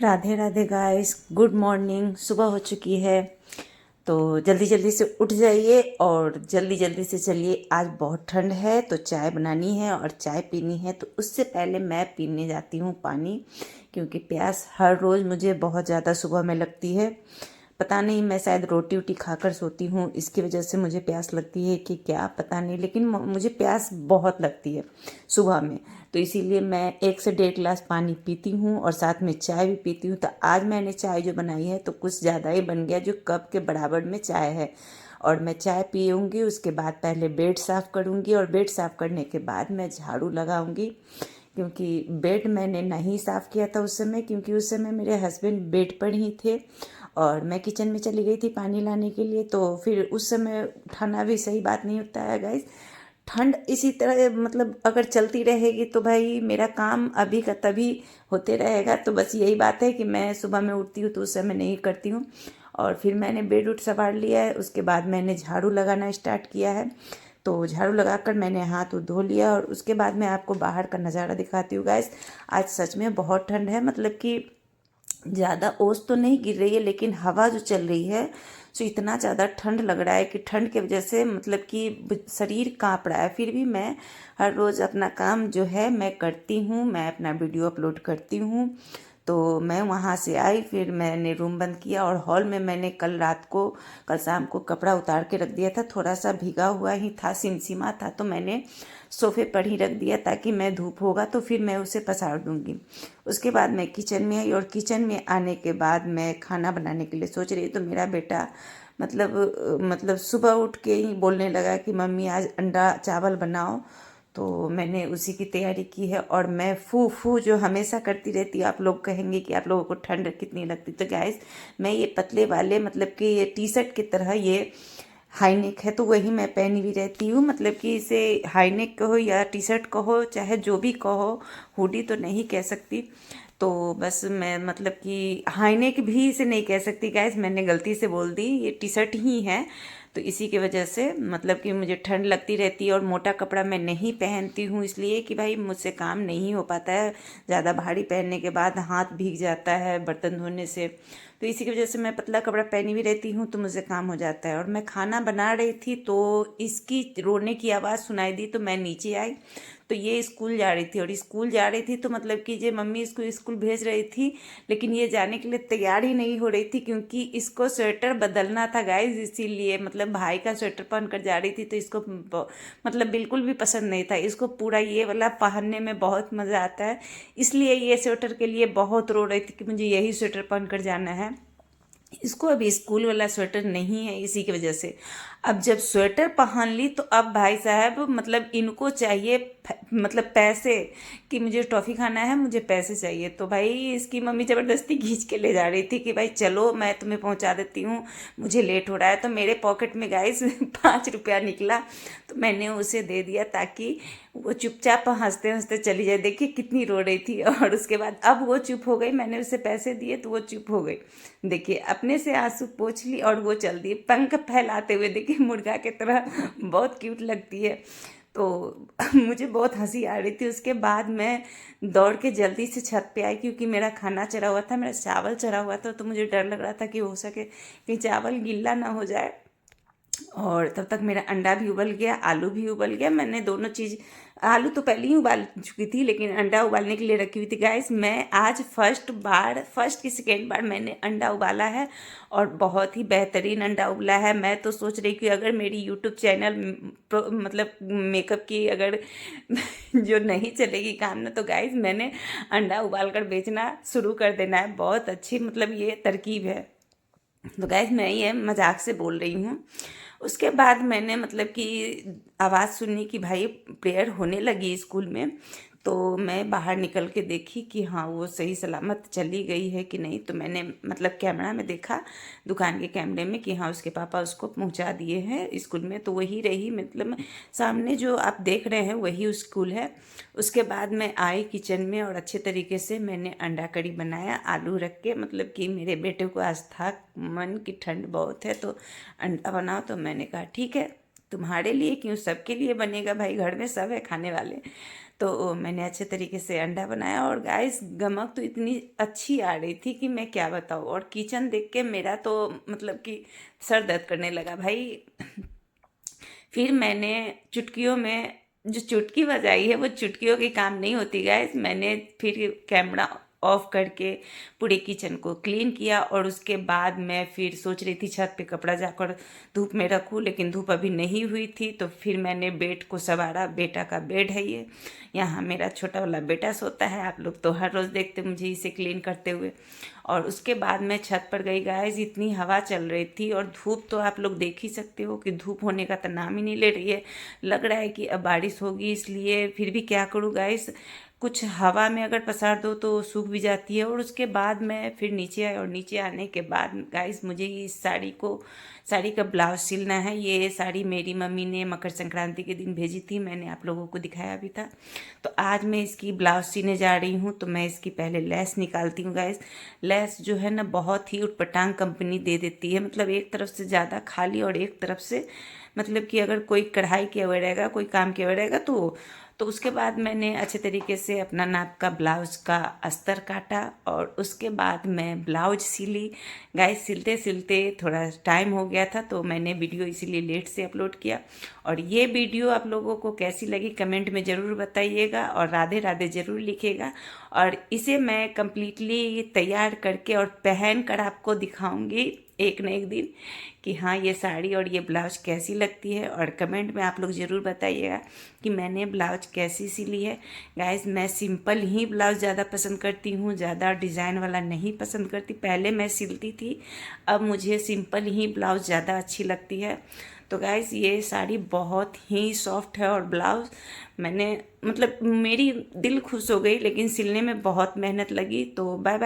Radhe Radhe guys, good morning. सुबह हो चुकी है तो जल्दी जल्दी से उठ जाइए और जल्दी जल्दी से चलिए। आज बहुत ठंड है तो चाय बनानी है और चाय पीनी है, तो उससे पहले मैं पीने जाती हूँ पानी, क्योंकि प्यास हर रोज़ मुझे बहुत ज़्यादा सुबह में लगती है। पता नहीं, मैं शायद रोटी वोटी खाकर सोती हूँ, इसकी वजह से मुझे प्यास लगती है कि क्या पता नहीं, लेकिन मुझे प्यास बहुत लगती है सुबह में। तो इसीलिए मैं 1 से 1.5 गिलास पानी पीती हूँ और साथ में चाय भी पीती हूँ। तो आज मैंने चाय जो बनाई है तो कुछ ज़्यादा ही बन गया, जो कप के बराबर में चाय है। और मैं चाय पीऊँगी, उसके बाद पहले बेड साफ़ करूँगी और बेड साफ़ करने के बाद मैं झाड़ू लगाऊँगी, क्योंकि बेड मैंने नहीं साफ़ किया था उस समय, क्योंकि उस समय मेरे हस्बैंड बेड पर ही थे और मैं किचन में चली गई थी पानी लाने के लिए। तो फिर उस समय उठाना भी सही बात नहीं होता है गाइस। ठंड इसी तरह मतलब अगर चलती रहेगी तो भाई मेरा काम अभी का तभी होते रहेगा। तो बस यही बात है कि मैं सुबह में उठती हूँ तो उस समय नहीं करती हूँ। और फिर मैंने बेड उठ संभाल लिया है, उसके बाद मैंने झाड़ू लगाना स्टार्ट किया है। तो झाड़ू लगाकर मैंने हाथ धो लिया और उसके बाद मैं आपको बाहर का नज़ारा दिखाती हूँ गाइस। आज सच में बहुत ठंड है, मतलब कि ज़्यादा ओस तो नहीं गिर रही है, लेकिन हवा जो चल रही है सो इतना ज़्यादा ठंड लग रहा है कि ठंड की वजह से मतलब कि शरीर काँप रहा है। फिर भी मैं हर रोज़ अपना काम जो है मैं करती हूँ, मैं अपना वीडियो अपलोड करती हूँ। तो मैं वहाँ से आई, फिर मैंने रूम बंद किया और हॉल में मैंने कल शाम को कपड़ा उतार के रख दिया था, थोड़ा सा भीगा हुआ ही था, सिमसिमा था, तो मैंने सोफे पर ही रख दिया ताकि मैं धूप होगा तो फिर मैं उसे पसार दूंगी। उसके बाद मैं किचन में आई और किचन में आने के बाद मैं खाना बनाने के लिए सोच रही, तो मेरा बेटा मतलब सुबह उठ के ही बोलने लगा कि मम्मी आज अंडा चावल बनाओ। तो मैंने उसी की तैयारी की है और मैं फू फू जो हमेशा करती रहती है। आप लोग कहेंगे कि आप लोगों को ठंड कितनी लगती, तो गाइस मैं ये पतले वाले मतलब कि ये टी शर्ट की तरह ये हाई नेक है तो वही मैं पहनी भी रहती हूँ। मतलब कि इसे हाई नेक कहो या टी शर्ट कहो, चाहे जो भी कहो, हुडी तो नहीं कह सकती। तो बस मैं मतलब कि हाई नेक भी इसे नहीं कह सकती गाइस, मैंने गलती से बोल दी, ये टी शर्ट ही है। तो इसी की वजह से मतलब कि मुझे ठंड लगती रहती है और मोटा कपड़ा मैं नहीं पहनती हूँ, इसलिए कि भाई मुझसे काम नहीं हो पाता है। ज़्यादा भारी पहनने के बाद हाथ भीग जाता है बर्तन धोने से। तो इसी की वजह से मैं पतला कपड़ा पहनी भी रहती हूँ तो मुझे काम हो जाता है। और मैं खाना बना रही थी तो इसकी रोने की आवाज़ सुनाई दी, तो मैं नीचे आई। तो ये स्कूल जा रही थी और स्कूल जा रही थी तो मतलब कि ये मम्मी इसको स्कूल भेज रही थी, लेकिन ये जाने के लिए तैयार ही नहीं हो रही थी, क्योंकि इसको स्वेटर बदलना था गाइज, इसीलिए मतलब भाई का स्वेटर पहन कर जा रही थी। तो इसको मतलब बिल्कुल भी पसंद नहीं था, इसको पूरा ये वाला पहनने में बहुत मज़ा आता है, इसलिए ये स्वेटर के लिए बहुत रो रही थी कि मुझे यही स्वेटर पहन कर जाना है। इसको अभी स्कूल वाला स्वेटर नहीं है, इसी की वजह से अब जब स्वेटर पहन ली तो अब भाई साहब मतलब इनको चाहिए मतलब पैसे, कि मुझे टॉफ़ी खाना है, मुझे पैसे चाहिए। तो भाई इसकी मम्मी ज़बरदस्ती खींच के ले जा रही थी कि भाई चलो मैं तुम्हें पहुंचा देती हूँ, मुझे लेट हो रहा है। तो मेरे पॉकेट में गाइस 5 रुपया निकला, तो मैंने उसे दे दिया ताकि वो चुपचाप हंसते हंसते चली जाए। देखिए कितनी रो रही थी और उसके बाद अब वो चुप हो गई, मैंने उसे पैसे दिए तो वो चुप हो गई। देखिए अपने से आंसू पोंछ ली और वो चल दी पंख फैलाते हुए, देखिए मुर्गा की तरह, बहुत क्यूट लगती है। तो मुझे बहुत हंसी आ रही थी। उसके बाद मैं दौड़ के जल्दी से छत पे आई, क्योंकि मेरा खाना चढ़ा हुआ था, मेरा चावल चढ़ा हुआ था, तो मुझे डर लग रहा था कि हो सके कि चावल गीला ना हो जाए। और तब तक मेरा अंडा भी उबल गया, आलू भी उबल गया। मैंने दोनों चीज़, आलू तो पहले ही उबाल चुकी थी लेकिन अंडा उबालने के लिए रखी हुई थी। गाइस मैं आज फर्स्ट की सेकेंड बार मैंने अंडा उबाला है और बहुत ही बेहतरीन अंडा उबला है। मैं तो सोच रही कि अगर मेरी यूट्यूब चैनल मतलब मेकअप की अगर जो नहीं चलेगी काम ना, तो गाइस मैंने अंडा उबाल कर बेचना शुरू कर देना है। बहुत अच्छी मतलब ये तरकीब है। तो गैस मैं ये मजाक से बोल रही हूँ। उसके बाद मैंने मतलब कि आवाज़ सुनी कि भाई प्रेयर होने लगी स्कूल में। तो मैं बाहर निकल के देखी कि हाँ वो सही सलामत चली गई है कि नहीं। तो मैंने मतलब कैमरा में देखा, दुकान के कैमरे में, कि हाँ उसके पापा उसको पहुंचा दिए हैं स्कूल में। तो वही रही, मतलब सामने जो आप देख रहे हैं वही स्कूल है। उसके बाद मैं आई किचन में और अच्छे तरीके से मैंने अंडा करी बनाया आलू रख के। मतलब कि मेरे बेटे को आज था मन की ठंड बहुत है तो अंडा बनाओ, तो मैंने कहा ठीक है। तुम्हारे लिए क्यों, सबके लिए बनेगा भाई, घर में सब है खाने वाले। तो मैंने अच्छे तरीके से अंडा बनाया और गाइस गमक तो इतनी अच्छी आ रही थी कि मैं क्या बताऊँ। और किचन देख के मेरा तो मतलब कि सर दर्द करने लगा भाई। फिर मैंने चुटकियों में जो चुटकी बजाई है वो चुटकियों की काम नहीं होती गाइस। मैंने फिर कैमरा ऑफ करके पूरे किचन को क्लीन किया और उसके बाद मैं फिर सोच रही थी छत पे कपड़ा जाकर धूप में रखूं, लेकिन धूप अभी नहीं हुई थी। तो फिर मैंने बेड को संवारा, बेटा का बेड है ये, यहाँ मेरा छोटा वाला बेटा सोता है। आप लोग तो हर रोज़ देखते मुझे इसे क्लीन करते हुए। और उसके बाद मैं छत पर गई गाइस, इतनी हवा चल रही थी और धूप तो आप लोग देख ही सकते हो कि धूप होने का तो नाम ही नहीं ले रही है। लग रहा है कि अब बारिश होगी, इसलिए फिर भी क्या करूँ गाइस, कुछ हवा में अगर पसार दो तो सूख भी जाती है। और उसके बाद मैं फिर नीचे आई और नीचे आने के बाद गाइस मुझे इस साड़ी का ब्लाउज सिलना है। ये साड़ी मेरी मम्मी ने मकर संक्रांति के दिन भेजी थी, मैंने आप लोगों को दिखाया भी था। तो आज मैं इसकी ब्लाउज सीने जा रही हूँ। तो मैं इसकी पहले लेस निकालती हूँ गाइस। लेस जो है ना बहुत ही उटपटांग कंपनी दे देती है, मतलब एक तरफ से ज़्यादा खाली और एक तरफ से मतलब कि अगर कोई कढ़ाई किया हुआ रहेगा, कोई काम किया हुआ रहेगा तो उसके बाद मैंने अच्छे तरीके से अपना नाप का ब्लाउज का अस्तर काटा और उसके बाद मैं ब्लाउज सिली। गाइस सिलते सिलते थोड़ा टाइम हो गया था तो मैंने वीडियो इसीलिए लेट से अपलोड किया। और ये वीडियो आप लोगों को कैसी लगी कमेंट में ज़रूर बताइएगा और राधे राधे ज़रूर लिखिएगा। और इसे मैं कम्प्लीटली तैयार करके और पहन कर आपको दिखाऊंगी एक न एक दिन कि हाँ ये साड़ी और ये ब्लाउज कैसी लगती है। और कमेंट में आप लोग ज़रूर बताइएगा कि मैंने ब्लाउज कैसी सिली है। गाइस मैं सिंपल ही ब्लाउज ज़्यादा पसंद करती हूँ, ज़्यादा डिज़ाइन वाला नहीं पसंद करती। पहले मैं सिलती थी, अब मुझे सिंपल ही ब्लाउज ज़्यादा अच्छी लगती है। तो गाइस ये साड़ी बहुत ही सॉफ्ट है और ब्लाउज मैंने मतलब मेरी दिल खुश हो गई, लेकिन सिलने में बहुत मेहनत लगी। तो बाय बाय।